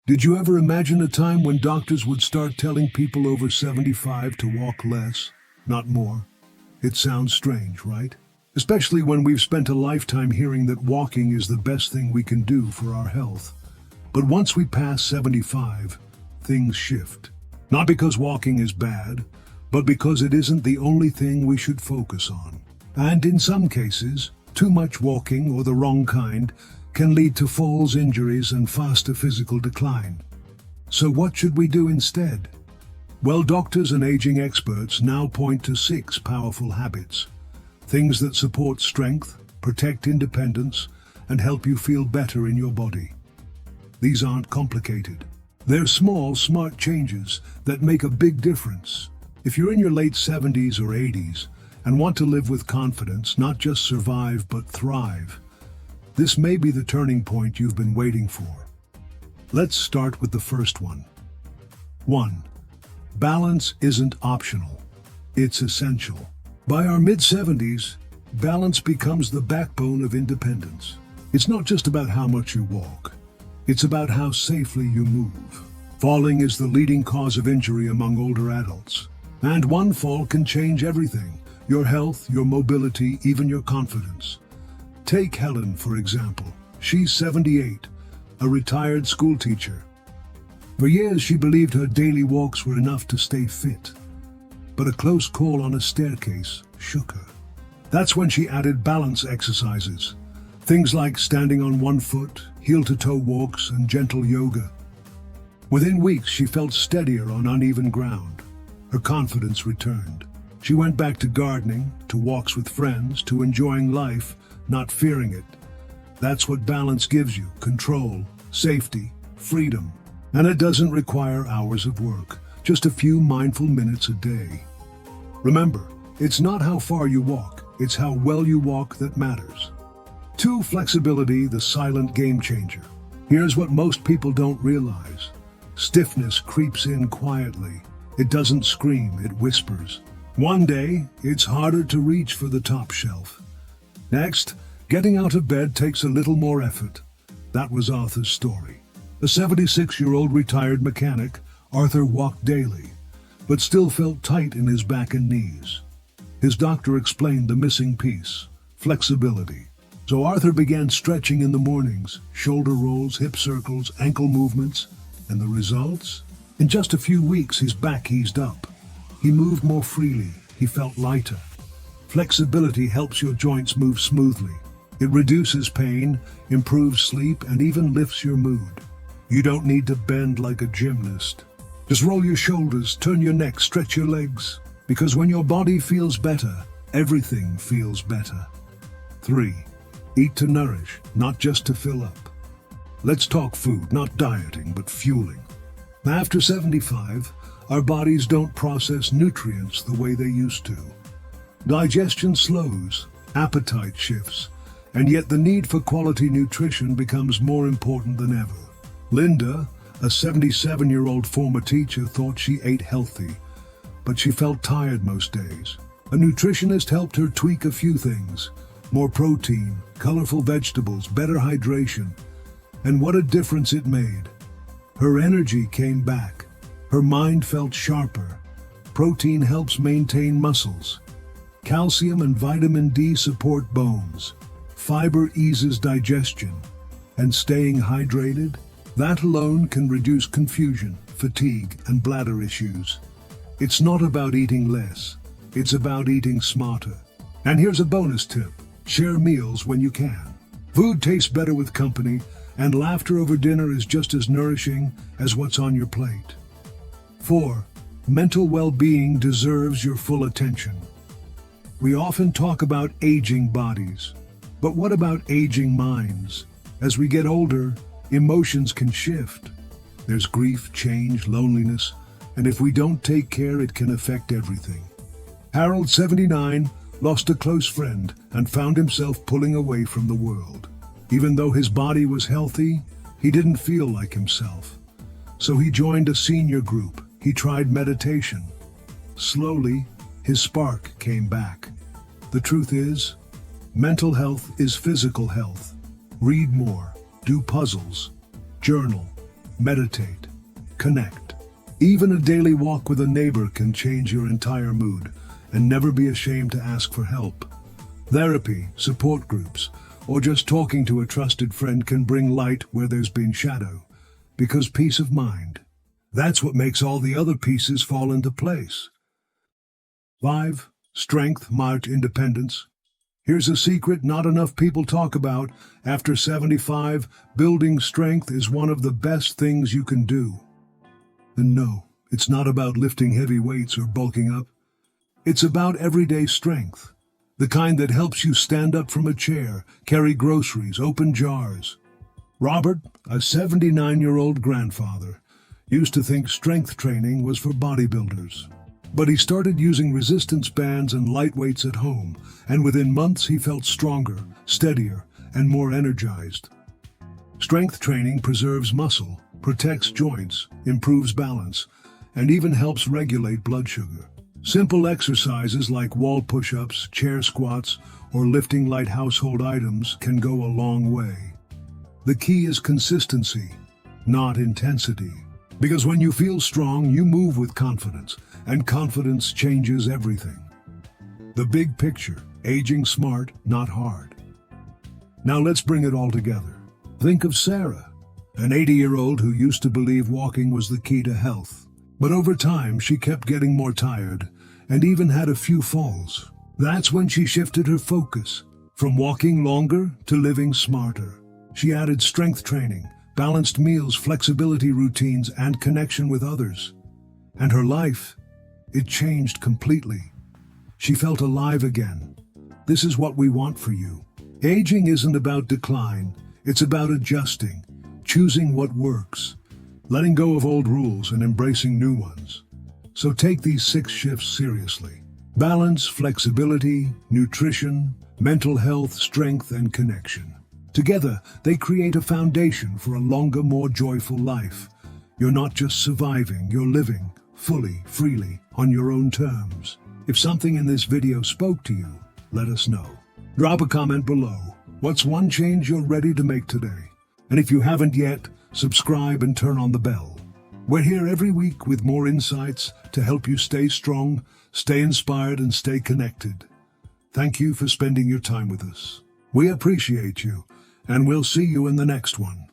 Did you ever imagine a time when doctors would start telling people over 75 to walk less, not more? It sounds strange, right? Especially when we've spent a lifetime hearing that walking is the best thing we can do for our health. But once we pass 75, things shift. Not because walking is bad, but because it isn't the only thing we should focus on. And in some cases, too much walking or the wrong kind can lead to falls, injuries, and faster physical decline. So what should we do instead? Well, doctors and aging experts now point to 6 powerful habits. Things that support strength, protect independence, and help you feel better in your body. These aren't complicated. They're small, smart changes that make a big difference. If you're in your late 70s or 80s and want to live with confidence, not just survive but thrive, this may be the turning point you've been waiting for. Let's start with the first one. 1. Balance isn't optional. It's essential. By our mid-70s, balance becomes the backbone of independence. It's not just about how much you walk. It's about how safely you move. Falling is the leading cause of injury among older adults. And one fall can change everything: your health, your mobility, even your confidence. Take Helen, for example. She's 78, a retired school teacher. For years, she believed her daily walks were enough to stay fit. But a close call on a staircase shook her. That's when she added balance exercises. Things like standing on one foot, heel-to-toe walks, and gentle yoga. Within weeks, she felt steadier on uneven ground. Her confidence returned. She went back to gardening, to walks with friends, to enjoying life, not fearing it. That's what balance gives you: control, safety, freedom. And it doesn't require hours of work, just a few mindful minutes a day. Remember, it's not how far you walk, it's how well you walk that matters. 2. Flexibility, the silent game changer. Here's what most people don't realize. Stiffness creeps in quietly. It doesn't scream, it whispers. One day, it's harder to reach for the top shelf. Next, getting out of bed takes a little more effort. That was Arthur's story. A 76-year-old retired mechanic, Arthur walked daily, but still felt tight in his back and knees. His doctor explained the missing piece: flexibility. So Arthur began stretching in the mornings, shoulder rolls, hip circles, ankle movements, and the results? In just a few weeks, his back eased up. He moved more freely, he felt lighter. Flexibility helps your joints move smoothly. It reduces pain, improves sleep, and even lifts your mood. You don't need to bend like a gymnast. Just roll your shoulders, turn your neck, stretch your legs. Because when your body feels better, everything feels better. 3. Eat to nourish, not just to fill up. Let's talk food, not dieting, but fueling. After 75, our bodies don't process nutrients the way they used to. Digestion slows, appetite shifts, and yet the need for quality nutrition becomes more important than ever. Linda, a 77-year-old former teacher, thought she ate healthy, but she felt tired most days. A nutritionist helped her tweak a few things: more protein, colorful vegetables, better hydration. And what a difference it made. Her energy came back. Her mind felt sharper. Protein helps maintain muscles. Calcium and vitamin D support bones. Fiber eases digestion. And staying hydrated? That alone can reduce confusion, fatigue, and bladder issues. It's not about eating less. It's about eating smarter. And here's a bonus tip: share meals when you can. Food tastes better with company, and laughter over dinner is just as nourishing as what's on your plate. 4. Mental well-being deserves your full attention. We often talk about aging bodies, but what about aging minds? As we get older, emotions can shift. There's grief, change, loneliness, and if we don't take care, it can affect everything. Harold, 79, lost a close friend and found himself pulling away from the world. Even though his body was healthy, he didn't feel like himself. So he joined a senior group. He tried meditation. Slowly, his spark came back. The truth is, mental health is physical health. Read more, do puzzles, journal, meditate, connect. Even a daily walk with a neighbor can change your entire mood, and never be ashamed to ask for help. Therapy, support groups, or just talking to a trusted friend can bring light where there's been shadow, because peace of mind, that's what makes all the other pieces fall into place. 5. Strength, Mart, Independence. Here's a secret not enough people talk about. After 75, building strength is one of the best things you can do. And no, it's not about lifting heavy weights or bulking up. It's about everyday strength, the kind that helps you stand up from a chair, carry groceries, open jars. Robert, a 79-year-old grandfather, used to think strength training was for bodybuilders. But he started using resistance bands and light weights at home, and within months he felt stronger, steadier, and more energized. Strength training preserves muscle, protects joints, improves balance, and even helps regulate blood sugar. Simple exercises like wall push-ups, chair squats, or lifting light household items can go a long way. The key is consistency, not intensity. Because when you feel strong, you move with confidence, and confidence changes everything. The big picture, aging smart, not hard. Now let's bring it all together. Think of Sarah, an 80-year-old who used to believe walking was the key to health. But over time, she kept getting more tired, and even had a few falls. That's when she shifted her focus, from walking longer to living smarter. She added strength training, balanced meals, flexibility routines, and connection with others. And her life, it changed completely. She felt alive again. This is what we want for you. Aging isn't about decline, it's about adjusting, choosing what works, letting go of old rules and embracing new ones. So take these 6 shifts seriously. Balance, flexibility, nutrition, mental health, strength, and connection. Together, they create a foundation for a longer, more joyful life. You're not just surviving, you're living fully, freely, on your own terms. If something in this video spoke to you, let us know. Drop a comment below. What's one change you're ready to make today? And if you haven't yet, subscribe and turn on the bell. We're here every week with more insights to help you stay strong, stay inspired, and stay connected. Thank you for spending your time with us. We appreciate you, and we'll see you in the next one.